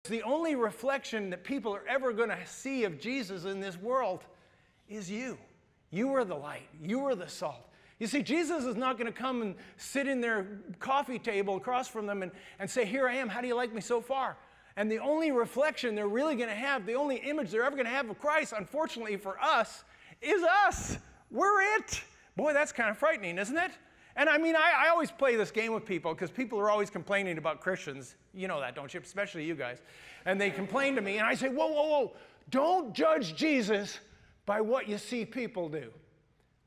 The only reflection that people are ever going to see of Jesus in this world is you. You are the light. You are the salt. You see, Jesus is not going to come and sit in their coffee table across from them and say, here I am, how do you like me so far? And the only reflection they're really going to have, the only image they're ever going to have of Christ, unfortunately for us, is us. We're it. Boy, that's kind of frightening, isn't it? And I mean, I always play this game with people because people are always complaining about Christians. You know that, don't you? Especially you guys. And they complain to me, and I say, whoa, whoa, whoa. Don't judge Jesus by what you see people do.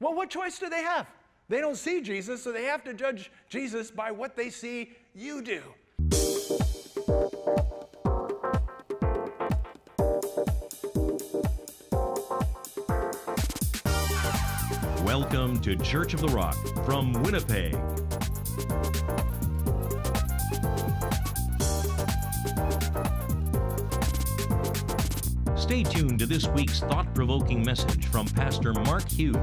Well, what choice do they have? They don't see Jesus, so they have to judge Jesus by what they see you do. Welcome to Church of the Rock from Winnipeg. Stay tuned to this week's thought-provoking message from Pastor Mark Hughes.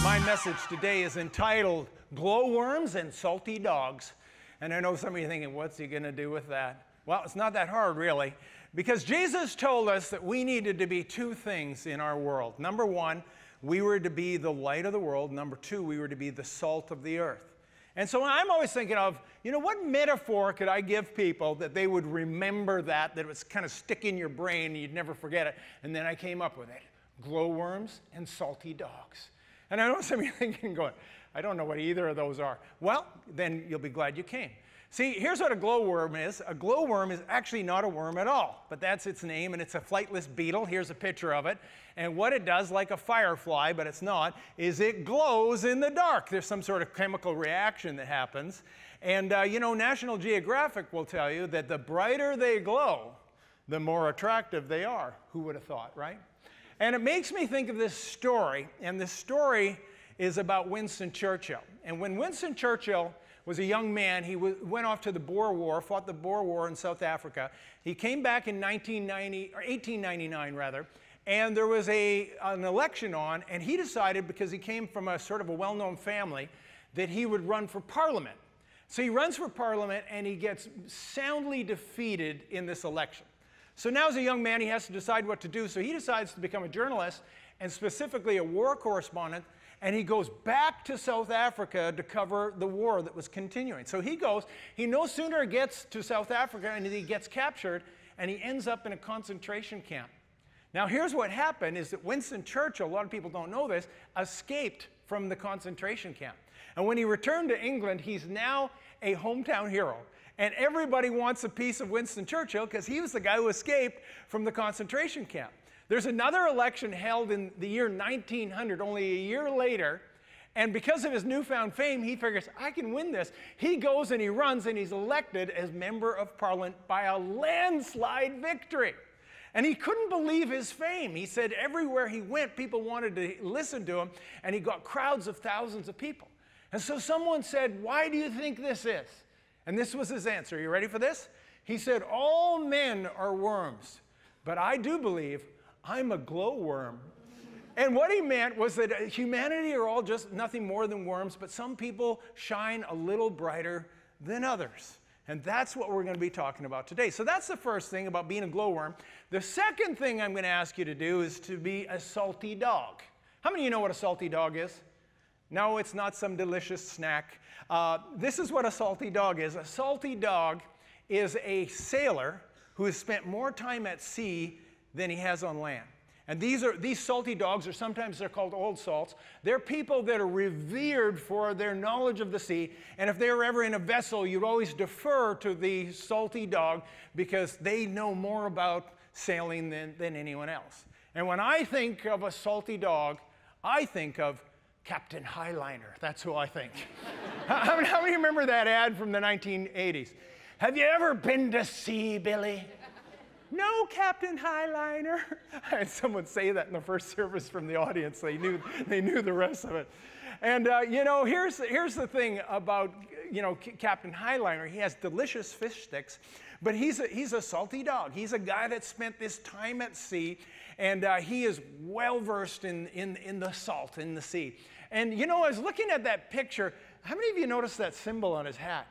My message today is entitled, Glowworms and Salty Dogs. And I know some of you are thinking, what's he going to do with that? Well, it's not that hard, really, because Jesus told us that we needed to be two things in our world. Number one, we were to be the light of the world. Number two, we were to be the salt of the earth. And so I'm always thinking of, what metaphor could I give people that they would remember that it was kind of stick in your brain and you'd never forget it. And then I came up with it, glowworms and salty dogs. And I know some of you thinking, going, I don't know what either of those are. Well, then you'll be glad you came. See, here's what a glowworm is. A glowworm is actually not a worm at all, but that's its name, and it's a flightless beetle. Here's a picture of it. And what it does, like a firefly, but it's not, is it glows in the dark. There's some sort of chemical reaction that happens. And, National Geographic will tell you that the brighter they glow, the more attractive they are. Who would have thought, right? And it makes me think of this story, and this story is about Winston Churchill. And when Winston Churchill was a young man, he went off to the Boer War, fought the Boer War in South Africa. He came back in 1899, and there was an election on, and he decided, because he came from a sort of a well-known family, that he would run for Parliament. So he runs for Parliament, and he gets soundly defeated in this election. So now as a young man, he has to decide what to do. So he decides to become a journalist, and specifically a war correspondent, and he goes back to South Africa to cover the war that was continuing. So he no sooner gets to South Africa and he gets captured, and he ends up in a concentration camp. Now here's what happened is that Winston Churchill, a lot of people don't know this, escaped from the concentration camp. And when he returned to England, he's now a hometown hero. And everybody wants a piece of Winston Churchill because he was the guy who escaped from the concentration camp. There's another election held in the year 1900, only a year later, and because of his newfound fame, he figures, I can win this. He goes and he runs, and he's elected as Member of Parliament by a landslide victory. And he couldn't believe his fame. He said everywhere he went, people wanted to listen to him, and he got crowds of thousands of people. And so someone said, why do you think this is? And this was his answer. Are you ready for this? He said, all men are worms, but I do believe I'm a glowworm. And what he meant was that humanity are all just nothing more than worms, but some people shine a little brighter than others. And that's what we're going to be talking about today. So that's the first thing about being a glowworm. The second thing I'm going to ask you to do is to be a salty dog. How many of you know what a salty dog is? No, it's not some delicious snack. This is what a salty dog is. A salty dog is a sailor who has spent more time at sea than he has on land. And these salty dogs, or sometimes they're called old salts. They're people that are revered for their knowledge of the sea. And if they were ever in a vessel, you'd always defer to the salty dog because they know more about sailing than anyone else. And when I think of a salty dog, I think of Captain Highliner. That's who I think. How many remember that ad from the 1980s? Have you ever been to sea, Billy? No, Captain Highliner. I had someone say that in the first service from the audience. They knew the rest of it. And, here's the thing about, Captain Highliner. He has delicious fish sticks, but he's a salty dog. He's a guy that spent this time at sea, and he is well-versed in the salt in the sea. And, I was looking at that picture. How many of you noticed that symbol on his hat?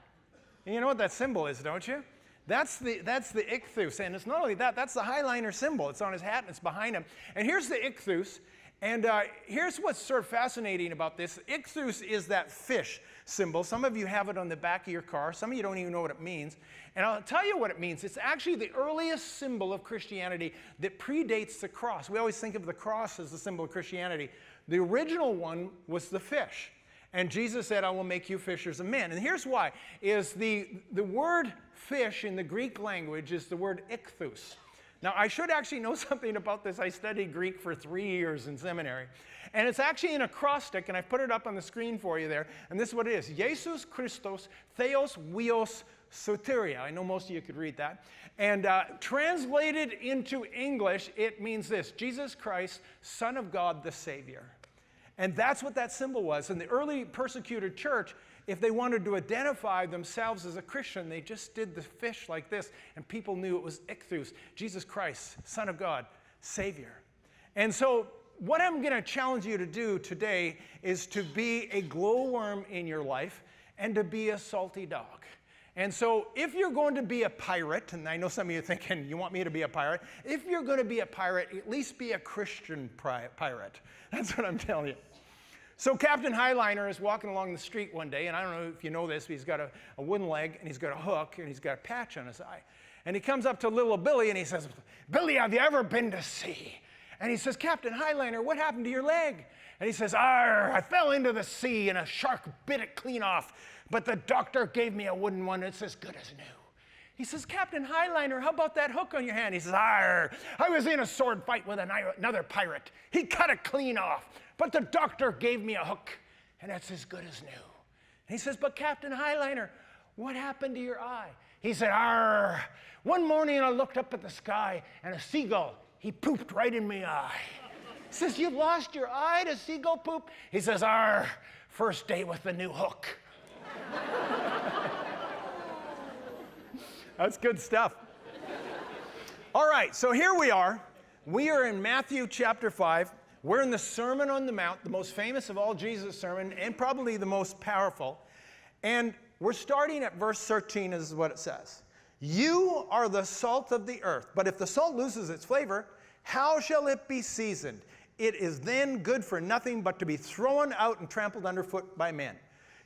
And you know what that symbol is, don't you? That's the ichthus, and it's not only that, that's the highliner symbol. It's on his hat and it's behind him. And here's the ichthus, and here's what's sort of fascinating about this. Ichthus is that fish symbol. Some of you have it on the back of your car. Some of you don't even know what it means. And I'll tell you what it means. It's actually the earliest symbol of Christianity that predates the cross. We always think of the cross as the symbol of Christianity. The original one was the fish. And Jesus said, I will make you fishers of men. And here's why, is the word fish in the Greek language is the word ichthus. Now, I should actually know something about this. I studied Greek for 3 years in seminary. And it's actually an acrostic, and I've put it up on the screen for you there. And this is what it is. Jesus Christos Theos Huios Soteria. I know most of you could read that. And translated into English, it means this: Jesus Christ, Son of God, the Savior. And that's what that symbol was. In the early persecuted church, if they wanted to identify themselves as a Christian, they just did the fish like this, and people knew it was ichthus, Jesus Christ, Son of God, Savior. And so what I'm going to challenge you to do today is to be a glowworm in your life and to be a salty dog. And so if you're going to be a pirate, and I know some of you are thinking, you want me to be a pirate? If you're going to be a pirate, at least be a Christian pirate. That's what I'm telling you. So Captain Highliner is walking along the street one day, and I don't know if you know this, but he's got a wooden leg, and he's got a hook, and he's got a patch on his eye. And he comes up to little Billy, and he says, Billy, have you ever been to sea? And he says, Captain Highliner, what happened to your leg? And he says, I fell into the sea, and a shark bit it clean off. But the doctor gave me a wooden one that's as good as new. He says, Captain Highliner, how about that hook on your hand? He says, I was in a sword fight with another pirate. He cut it clean off. But the doctor gave me a hook, and that's as good as new. And he says, but Captain Highliner, what happened to your eye? He said, one morning I looked up at the sky, and a seagull, he pooped right in my eye. He says, you lost your eye to seagull poop? He says, first day with the new hook. That's good stuff. All right, so here we are. We are in Matthew chapter 5. We're in the Sermon on the Mount, the most famous of all Jesus' sermons, and probably the most powerful. And we're starting at verse 13, this is what it says. You are the salt of the earth, but if the salt loses its flavor, how shall it be seasoned? It is then good for nothing but to be thrown out and trampled underfoot by men.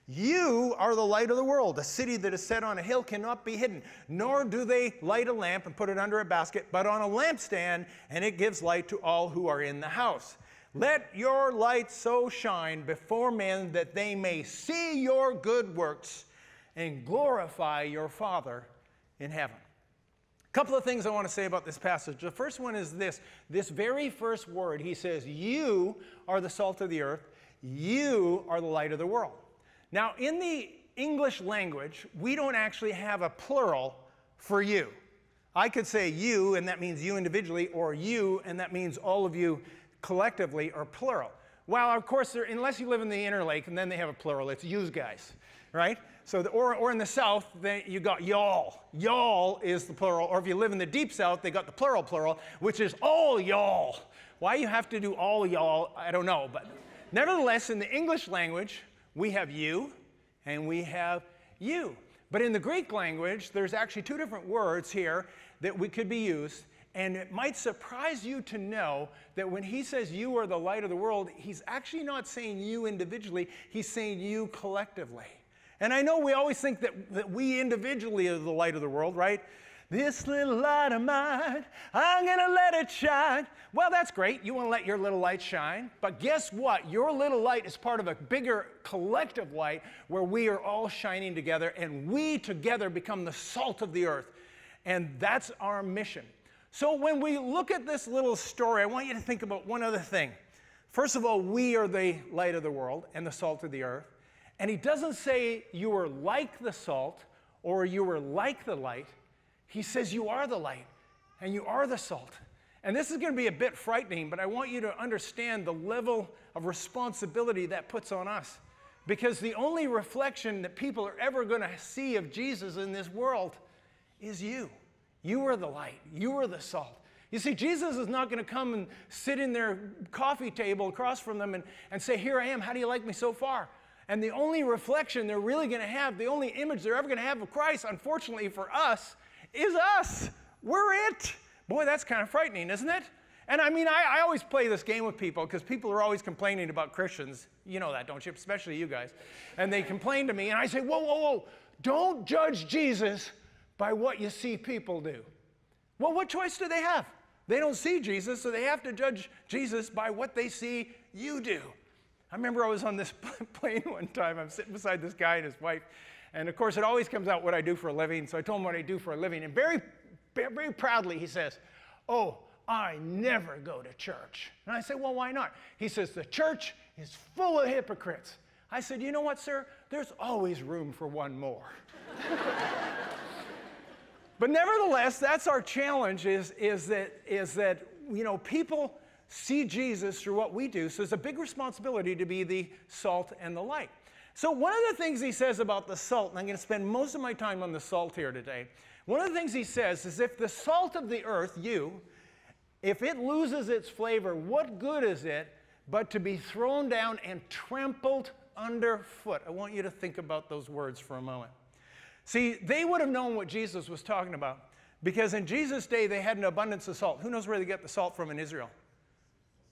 You are the light of the world. A city that is set on a hill cannot be hidden, nor do they light a lamp and put it under a basket, but on a lampstand, and it gives light to all who are in the house. Let your light so shine before men that they may see your good works and glorify your Father in heaven. A couple of things I want to say about this passage. The first one is this very first word. He says, you are the salt of the earth. You are the light of the world. Now, in the English language, we don't actually have a plural for you. I could say you, and that means you individually, or you, and that means all of you collectively, or plural. Well, of course, unless you live in the Inner Lake, and then they have a plural, it's yous guys, right? So, or in the South, you got y'all. Y'all is the plural. Or if you live in the Deep South, they got the plural, which is all y'all. Why you have to do all y'all, I don't know. But nevertheless, in the English language, we have you, and we have you. But in the Greek language, there's actually two different words here that could be used. And it might surprise you to know that when he says you are the light of the world, he's actually not saying you individually, he's saying you collectively. And I know we always think that we individually are the light of the world, right? This little light of mine, I'm going to let it shine. Well, that's great. You want to let your little light shine. But guess what? Your little light is part of a bigger collective light where we are all shining together, and we together become the salt of the earth. And that's our mission. So when we look at this little story, I want you to think about one other thing. First of all, we are the light of the world and the salt of the earth. And he doesn't say you are like the salt or you are like the light. He says you are the light and you are the salt. And this is going to be a bit frightening, but I want you to understand the level of responsibility that puts on us. Because the only reflection that people are ever going to see of Jesus in this world is you. You are the light. You are the salt. You see, Jesus is not going to come and sit in their coffee table across from them and say, here I am. How do you like me so far? And the only reflection they're really going to have, the only image they're ever going to have of Christ, unfortunately for us, is us. We're it. Boy, that's kind of frightening, isn't it? And I mean, I always play this game with people because people are always complaining about Christians. You know that, don't you? Especially you guys. And they complain to me, and I say, whoa, whoa, whoa. Don't judge Jesus by what you see people do. Well, what choice do they have? They don't see Jesus, so they have to judge Jesus by what they see you do. I remember I was on this plane one time. I'm sitting beside this guy and his wife. And, of course, it always comes out what I do for a living. So I told him what I do for a living. And very, very proudly, he says, oh, I never go to church. And I said, well, why not? He says, the church is full of hypocrites. I said, you know what, sir? There's always room for one more. But nevertheless, that's our challenge is that, you know, people see Jesus through what we do. So it's a big responsibility to be the salt and the light. So one of the things he says about the salt, and I'm going to spend most of my time on the salt here today. One of the things he says is if the salt of the earth, if it loses its flavor, what good is it but to be thrown down and trampled underfoot? I want you to think about those words for a moment. See, they would have known what Jesus was talking about because in Jesus' day they had an abundance of salt. Who knows where they get the salt from in Israel?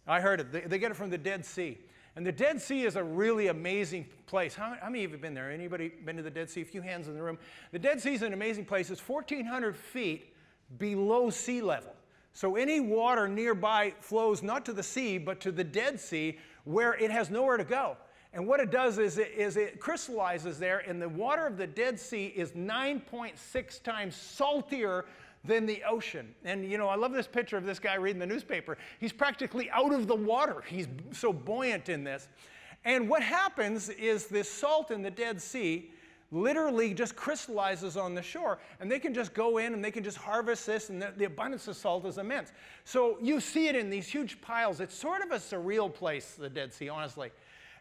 I heard it. They get it from the Dead Sea. And the Dead Sea is a really amazing place. How many of you have been there? Anybody been to the Dead Sea? A few hands in the room. The Dead Sea is an amazing place. It's 1,400 feet below sea level. So any water nearby flows not to the sea, but to the Dead Sea where it has nowhere to go. And what it does is it crystallizes there, and the water of the Dead Sea is 9.6 times saltier than the ocean. And, you know, I love this picture of this guy reading the newspaper. He's practically out of the water. He's so buoyant in this. And what happens is this salt in the Dead Sea literally just crystallizes on the shore, and they can just go in and they can just harvest this, and the abundance of salt is immense. So you see it in these huge piles. It's sort of a surreal place, the Dead Sea, honestly.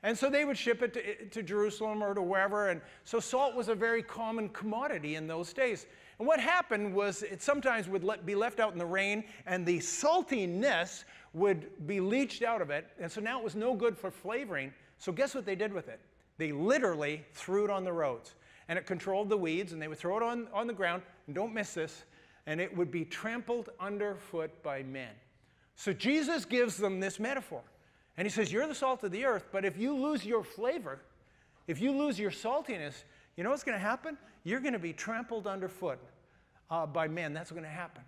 And so they would ship it to Jerusalem or to wherever, and so salt was a very common commodity in those days. And what happened was it sometimes would be left out in the rain, and the saltiness would be leached out of it, and so now it was no good for flavoring. So guess what they did with it? They literally threw it on the roads, and it controlled the weeds, and they would throw it on the ground, and don't miss this, and it would be trampled underfoot by men. So Jesus gives them this metaphor. And he says, you're the salt of the earth, but if you lose your flavor, if you lose your saltiness, you know what's going to happen? You're going to be trampled underfoot by men. That's going to happen.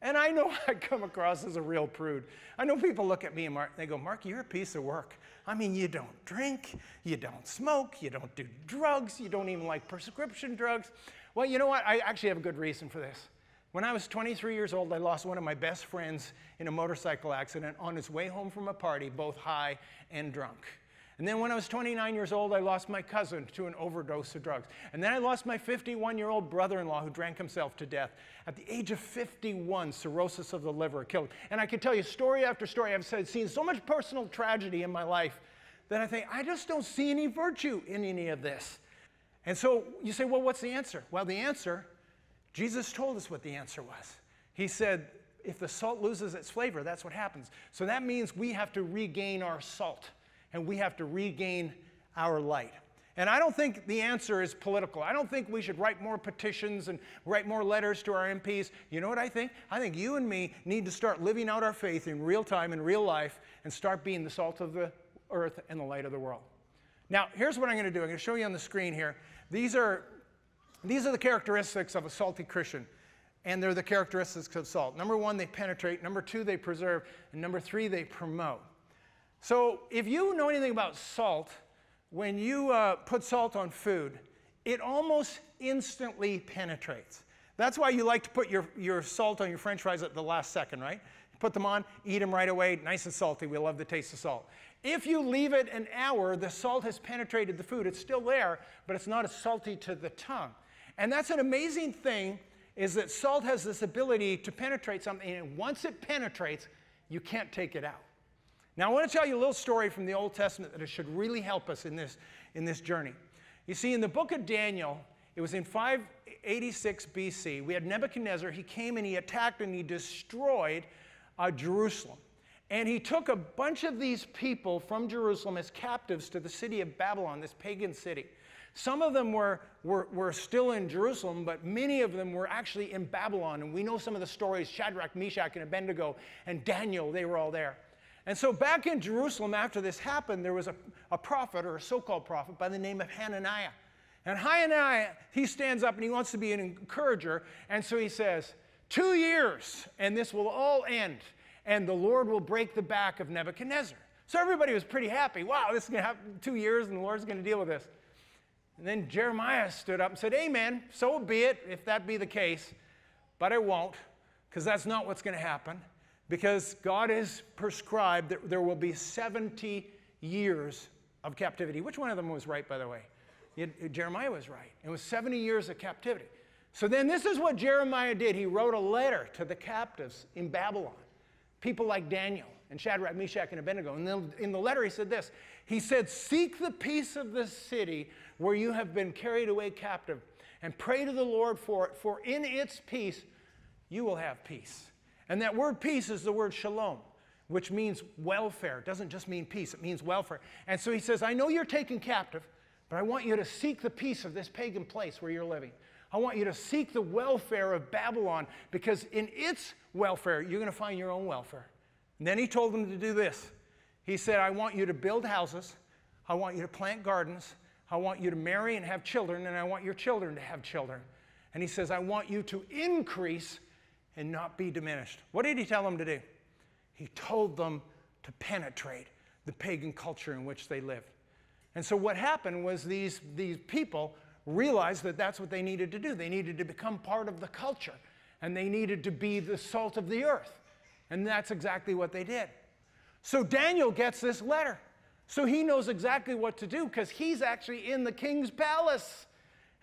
And I know I come across as a real prude. I know people look at me and they go, Mark, you're a piece of work. I mean, you don't drink, you don't smoke, you don't do drugs, you don't even like prescription drugs. Well, you know what? I actually have a good reason for this. When I was 23 years old, I lost one of my best friends in a motorcycle accident on his way home from a party, both high and drunk. And then when I was 29 years old, I lost my cousin to an overdose of drugs. And then I lost my 51-year-old brother-in-law who drank himself to death. At the age of 51, cirrhosis of the liver killed him. And I can tell you story after story. I've seen so much personal tragedy in my life that I think, I just don't see any virtue in any of this. And so you say, well, what's the answer? Well, the answer, Jesus told us what the answer was. He said, if the salt loses its flavor, that's what happens. So that means we have to regain our salt, and we have to regain our light. And I don't think the answer is political. I don't think we should write more petitions and write more letters to our MPs. You know what I think? I think you and me need to start living out our faith in real time, in real life, and start being the salt of the earth and the light of the world. Now, here's what I'm going to do. I'm going to show you on the screen here. These are the characteristics of a salty Christian, and they're the characteristics of salt. Number one, they penetrate. Number two, they preserve. And number three, they promote. So if you know anything about salt, when you put salt on food, it almost instantly penetrates. That's why you like to put your salt on your French fries at the last second, right? You put them on, eat them right away, nice and salty. We love the taste of salt. If you leave it an hour, the salt has penetrated the food. It's still there, but it's not as salty to the tongue. And that's an amazing thing, is that salt has this ability to penetrate something, and once it penetrates, you can't take it out. Now, I want to tell you a little story from the Old Testament that it should really help us in this journey. You see, in the book of Daniel, it was in 586 BC. We had Nebuchadnezzar. He came and he attacked and he destroyed Jerusalem. And he took a bunch of these people from Jerusalem as captives to the city of Babylon, this pagan city. Some of them were still in Jerusalem, but many of them were actually in Babylon. And we know some of the stories, Shadrach, Meshach, and Abednego, and Daniel, they were all there. And so back in Jerusalem, after this happened, there was a prophet, or a so-called prophet, by the name of Hananiah. And Hananiah, he stands up and he wants to be an encourager. And so he says, 2 years, and this will all end, and the Lord will break the back of Nebuchadnezzar. So everybody was pretty happy. Wow, this is going to happen 2 years, and the Lord's going to deal with this. And then Jeremiah stood up and said, amen, so be it, if that be the case. But I won't, because that's not what's going to happen. Because God has prescribed that there will be 70 years of captivity. Which one of them was right, by the way? Jeremiah was right. It was 70 years of captivity. So then this is what Jeremiah did. He wrote a letter to the captives in Babylon. People like Daniel and Shadrach, Meshach, and Abednego. And then in the letter he said this. He said, seek the peace of the city where you have been carried away captive, and pray to the Lord for it, for in its peace you will have peace. And that word peace is the word shalom, which means welfare. It doesn't just mean peace, it means welfare. And so he says, I know you're taken captive, but I want you to seek the peace of this pagan place where you're living. I want you to seek the welfare of Babylon, because in its welfare, you're going to find your own welfare. And then he told them to do this. He said, I want you to build houses. I want you to plant gardens. I want you to marry and have children, and I want your children to have children. And he says, I want you to increase and not be diminished. What did he tell them to do? He told them to penetrate the pagan culture in which they lived. And so what happened was these people realized that that's what they needed to do. They needed to become part of the culture, and they needed to be the salt of the earth. And that's exactly what they did. So Daniel gets this letter. So he knows exactly what to do, because he's actually in the king's palace.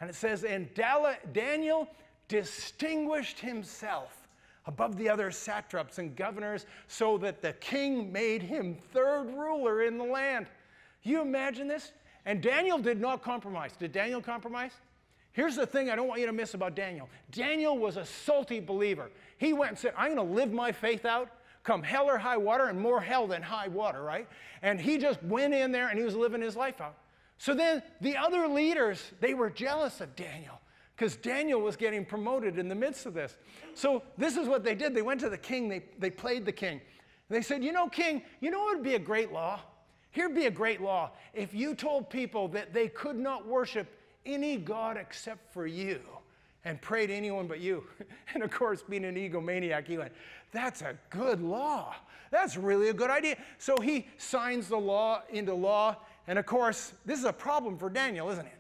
And it says, and Daniel distinguished himself above the other satraps and governors, so that the king made him third ruler in the land. You imagine this? And Daniel did not compromise. Did Daniel compromise? Here's the thing I don't want you to miss about Daniel. Daniel was a salty believer. He went and said, I'm going to live my faith out, come hell or high water, and more hell than high water, right? And he just went in there and he was living his life out. So then the other leaders, they were jealous of Daniel, because Daniel was getting promoted in the midst of this. So this is what they did. They went to the king. They played the king. And they said, you know, king, you know what would be a great law? Here'd be a great law. If you told people that they could not worship any god except for you and pray to anyone but you. And of course, being an egomaniac, he went, that's a good law. That's really a good idea. So he signs the law into law. And of course, this is a problem for Daniel, isn't it?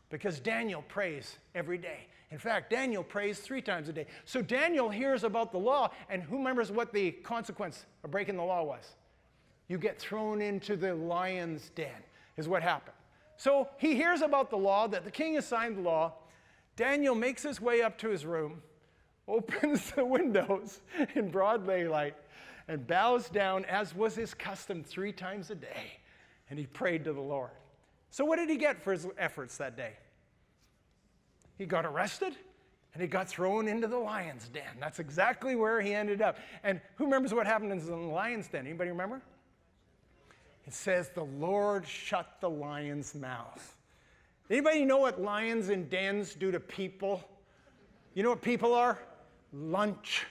Because Daniel prays every day. In fact, Daniel prays 3 times a day. So Daniel hears about the law, and who remembers what the consequence of breaking the law was? You get thrown into the lion's den, is what happened. So he hears about the law, that the king has signed the law. Daniel makes his way up to his room, opens the windows in broad daylight, and bows down, as was his custom, 3 times a day. And he prayed to the Lord. So what did he get for his efforts that day? He got arrested, and he got thrown into the lion's den. That's exactly where he ended up. And who remembers what happened in the lion's den? Anybody remember? It says the Lord shut the lion's mouth. Anybody know what lions in dens do to people? You know what people are? Lunch.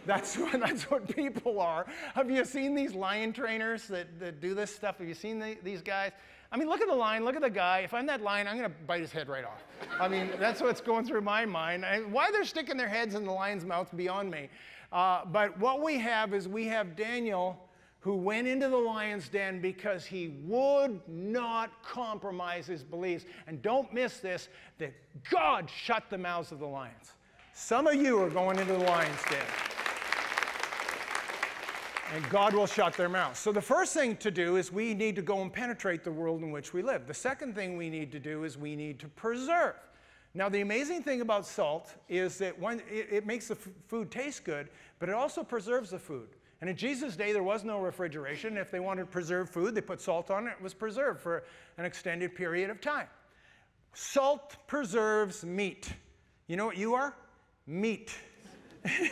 That's what people are. Have you seen these lion trainers that do this stuff? Have you seen these guys? I mean, look at the lion, look at the guy. If I'm that lion, I'm going to bite his head right off. I mean, that's what's going through my mind. Why they're sticking their heads in the lion's mouth beyond me. But what we have is we have Daniel, who went into the lion's den because he would not compromise his beliefs. And don't miss this, that God shut the mouths of the lions. Some of you are going into the lion's den. And God will shut their mouths. So the first thing to do is we need to go and penetrate the world in which we live. The second thing we need to do is we need to preserve. Now, the amazing thing about salt is that it makes the food taste good, but it also preserves the food. And in Jesus' day, there was no refrigeration. If they wanted to preserve food, they put salt on it. It was preserved for an extended period of time. Salt preserves meat. You know what you are? Meat.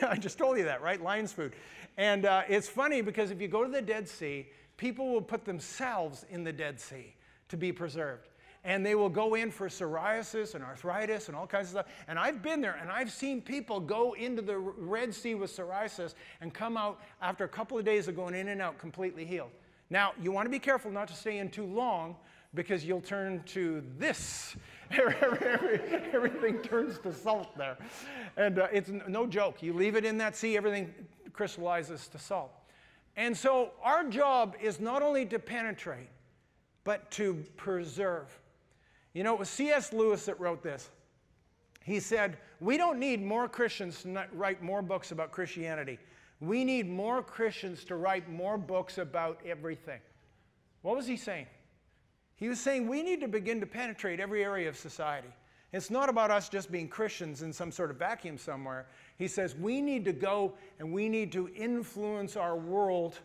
I just told you that, right? Lion's food. And it's funny because if you go to the Dead Sea, people will put themselves in the Dead Sea to be preserved. And they will go in for psoriasis and arthritis and all kinds of stuff. And I've been there, and I've seen people go into the Red Sea with psoriasis and come out after a couple of days of going in and out completely healed. Now, you want to be careful not to stay in too long because you'll turn to this. Everything turns to salt there. And it's no joke. You leave it in that sea, everything crystallizes to salt. And so our job is not only to penetrate, but to preserve. You know, it was C.S. Lewis that wrote this. He said, we don't need more Christians to write more books about Christianity. We need more Christians to write more books about everything. What was he saying? He was saying we need to begin to penetrate every area of society. It's not about us just being Christians in some sort of vacuum somewhere. He says we need to go and we need to influence our world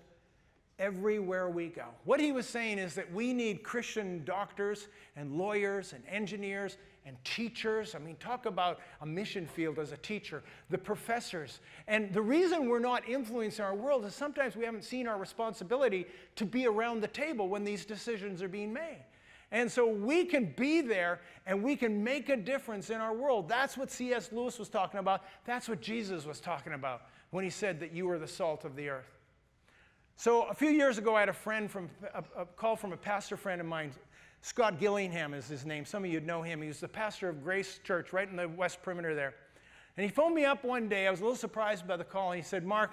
everywhere we go. What he was saying is that we need Christian doctors and lawyers and engineers and teachers. I mean, talk about a mission field as a teacher, the professors. And the reason we're not influencing our world is sometimes we haven't seen our responsibility to be around the table when these decisions are being made. And so we can be there and we can make a difference in our world. That's what C.S. Lewis was talking about. That's what Jesus was talking about when he said that you are the salt of the earth. So a few years ago, I had a call from a pastor friend of mine. Scott Gillingham is his name. Some of you know him. He was the pastor of Grace Church right in the West Perimeter there. And he phoned me up one day. I was a little surprised by the call. And he said, Mark,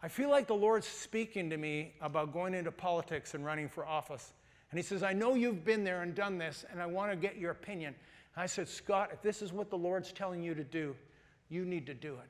I feel like the Lord's speaking to me about going into politics and running for office. And he says, I know you've been there and done this, and I want to get your opinion. And I said, Scott, if this is what the Lord's telling you to do, you need to do it.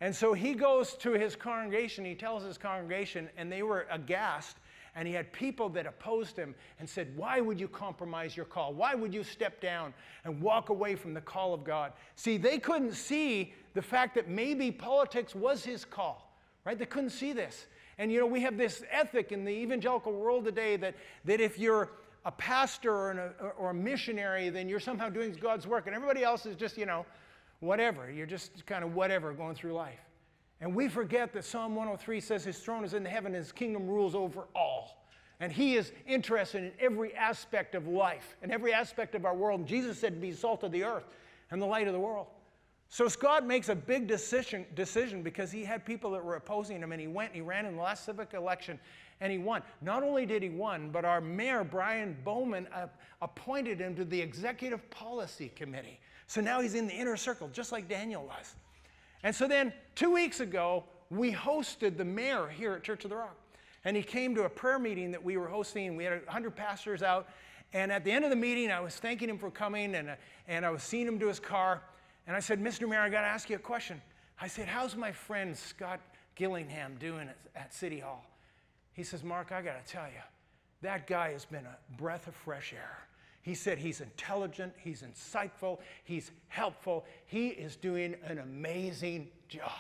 And so he goes to his congregation, he tells his congregation, and they were aghast. And he had people that opposed him and said, why would you compromise your call? Why would you step down and walk away from the call of God? See, they couldn't see the fact that maybe politics was his call, right? They couldn't see this. And, you know, we have this ethic in the evangelical world today that if you're a pastor or a missionary, then you're somehow doing God's work. And everybody else is just, you know, whatever. You're just kind of whatever going through life. And we forget that Psalm 103 says his throne is in the heaven and his kingdom rules over all. And he is interested in every aspect of life and every aspect of our world. And Jesus said to be salt of the earth and the light of the world. So Scott makes a big decision because he had people that were opposing him, and he went and he ran in the last civic election and he won. Not only did he win, but our mayor, Brian Bowman, appointed him to the Executive Policy Committee. So now he's in the inner circle, just like Daniel was. And so then 2 weeks ago, we hosted the mayor here at Church of the Rock. And he came to a prayer meeting that we were hosting. We had 100 pastors out. And at the end of the meeting, I was thanking him for coming, and I was seeing him to his car. And I said, Mr. Mayor, I got to ask you a question. I said, how's my friend Scott Gillingham doing at City Hall? He says, Mark, I got to tell you, that guy has been a breath of fresh air. He said he's intelligent, he's insightful, he's helpful. He is doing an amazing job.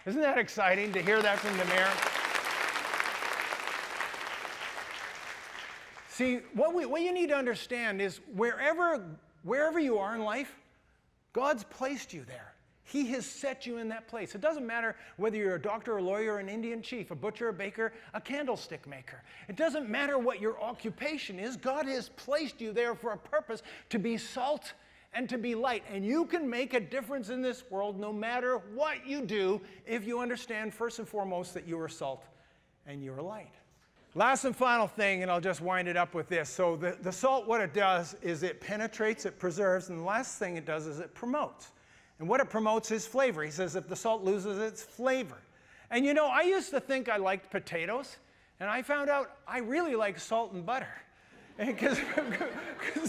Isn't that exciting to hear that from the mayor? See, what you need to understand is wherever you are in life, God's placed you there. He has set you in that place. It doesn't matter whether you're a doctor, a lawyer, an Indian chief, a butcher, a baker, a candlestick maker. It doesn't matter what your occupation is. God has placed you there for a purpose, to be salt and to be light. And you can make a difference in this world no matter what you do if you understand first and foremost that you are salt and you're light. Last and final thing, and I'll just wind it up with this. So the salt, what it does is it penetrates, it preserves, and the last thing it does is it promotes. And what it promotes is flavor. He says if the salt loses its flavor. And you know, I used to think I liked potatoes, and I found out I really like salt and butter. Because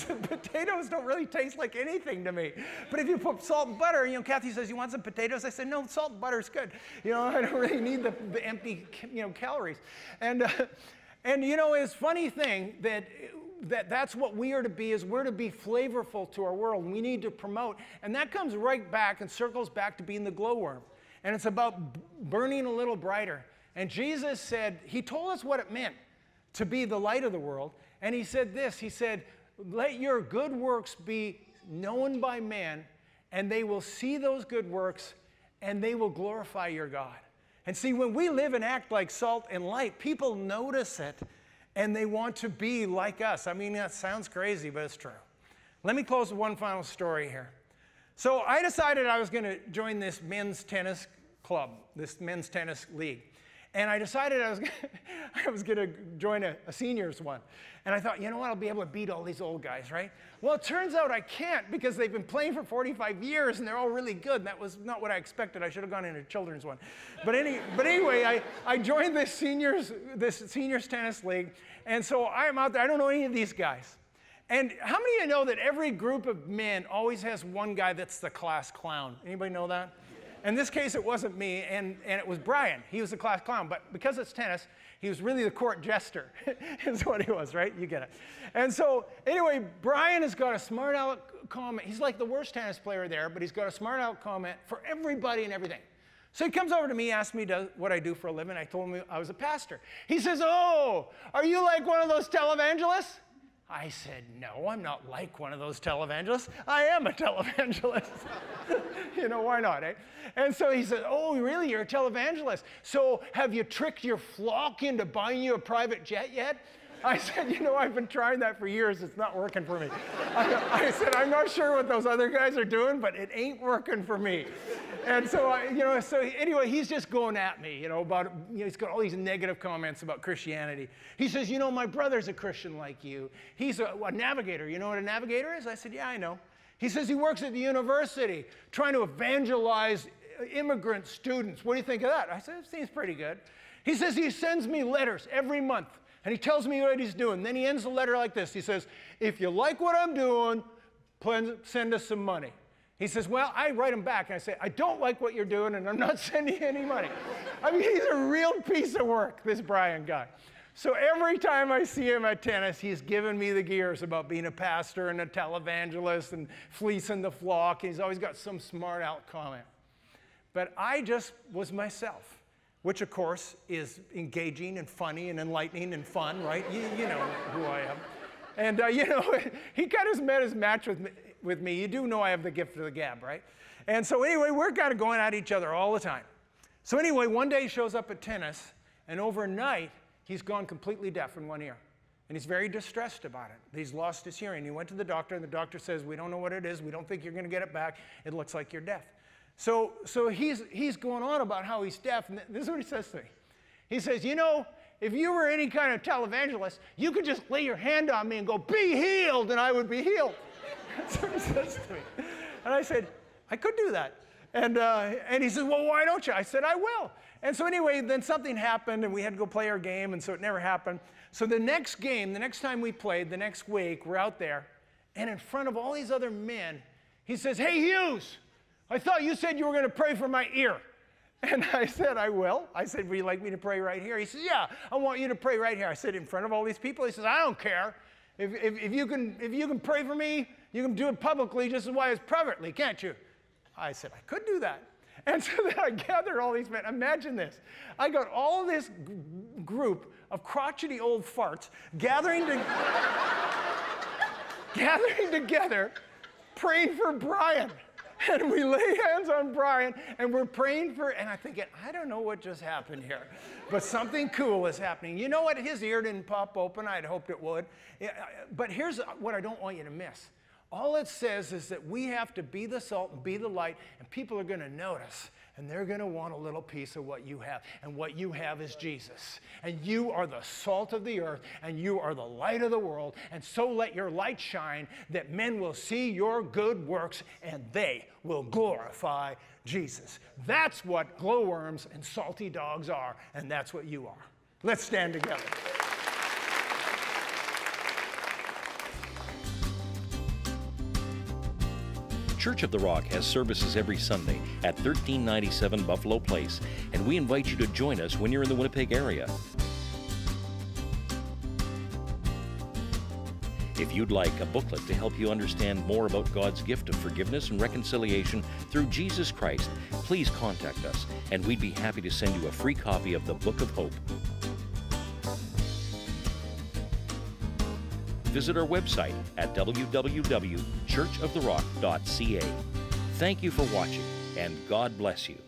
the potatoes don't really taste like anything to me. But if you put salt and butter, you know, Kathy says, you want some potatoes? I said, no, salt and butter is good. You know, I don't really need the empty, you know, calories. And you know, it's a funny thing that's what we are to be, is we're to be flavorful to our world. And we need to promote. And that comes right back and circles back to being the glowworm. And it's about burning a little brighter. And Jesus said, he told us what it meant to be the light of the world. And he said this, he said, let your good works be known by men, and they will see those good works, and they will glorify your God. And see, when we live and act like salt and light, people notice it and they want to be like us. I mean, that sounds crazy, but it's true. Let me close with one final story here. So I decided I was going to join this men's tennis club, this men's tennis league. And I decided I was going to join a seniors one. And I thought, you know what, I'll be able to beat all these old guys, right? Well, it turns out I can't because they've been playing for 45 years and they're all really good. And that was not what I expected. I should have gone into a children's one. But anyway, I joined this seniors tennis league. And so I'm out there. I don't know any of these guys. And how many of you know that every group of men always has one guy that's the class clown? Anybody know that? In this case, it wasn't me, and it was Brian. He was the class clown, but because it's tennis, he was really the court jester, is what he was, right? You get it. And so, anyway, Brian has got a smart aleck comment. He's like the worst tennis player there, but he's got a smart aleck comment for everybody and everything. So he comes over to me, asks me what I do for a living. I told him I was a pastor. He says, oh, are you like one of those televangelists? I said, no, I'm not like one of those televangelists. I am a televangelist. You know, why not, eh? And so he said, oh, really, you're a televangelist. So have you tricked your flock into buying you a private jet yet? I said, you know, I've been trying that for years. It's not working for me. I said, I'm not sure what those other guys are doing, but it ain't working for me. And so, so anyway, he's just going at me, about, he's got all these negative comments about Christianity. He says, you know, my brother's a Christian like you. He's a navigator. You know what a navigator is? I said, yeah, I know. He says he works at the university trying to evangelize immigrant students. What do you think of that? I said, it seems pretty good. He says he sends me letters every month. And he tells me what he's doing. Then he ends the letter like this. He says, if you like what I'm doing, send us some money. He says, well, I write him back and I say, I don't like what you're doing and I'm not sending you any money. I mean, he's a real piece of work, this Brian guy. So every time I see him at tennis, he's giving me the gears about being a pastor and a televangelist and fleecing the flock. He's always got some smart aleck comment. But I just was myself. Which, of course, is engaging and funny and enlightening and fun, right? You know who I am. And, he kind of met his match with me. You do know I have the gift of the gab, right? And so anyway, we're kind of going at each other all the time. So anyway, one day he shows up at tennis, and overnight, he's gone completely deaf in one ear. And he's very distressed about it. He's lost his hearing. He went to the doctor, and the doctor says, we don't know what it is. We don't think you're going to get it back. It looks like you're deaf. So he's going on about how he's deaf, and this is what he says to me. He says, you know, if you were any kind of televangelist, you could just lay your hand on me and go, be healed, and I would be healed. That's what he says to me. And I said, I could do that. And he said, well, why don't you? I said, I will. And so anyway, then something happened, and we had to go play our game, and so it never happened. So the next game, the next time we played, the next week, we're out there, and in front of all these other men, he says, hey, Hughes, I thought you said you were going to pray for my ear. And I said, I will. I said, would you like me to pray right here? He says, yeah, I want you to pray right here. I said, in front of all these people? He says, I don't care. If you can pray for me, you can do it publicly just as well as privately, can't you? I said, I could do that. And so then I gathered all these men. Imagine this. I got all this group of crotchety old farts gathering together, praying for Brian. And we lay hands on Brian, and we're praying for, and I'm thinking, I don't know what just happened here, but something cool is happening. You know what? His ear didn't pop open. I'd hoped it would. But here's what I don't want you to miss. All it says is that we have to be the salt and be the light, and people are going to notice, and they're going to want a little piece of what you have. And what you have is Jesus. And you are the salt of the earth, and you are the light of the world. And so let your light shine, that men will see your good works, and they will glorify Jesus. That's what glowworms and salty dogs are, and that's what you are. Let's stand together. Church of the Rock has services every Sunday at 1397 Buffalo Place, and we invite you to join us when you're in the Winnipeg area. If you'd like a booklet to help you understand more about God's gift of forgiveness and reconciliation through Jesus Christ, please contact us, and we'd be happy to send you a free copy of the Book of Hope. Visit our website at www.churchoftherock.ca. Thank you for watching, and God bless you.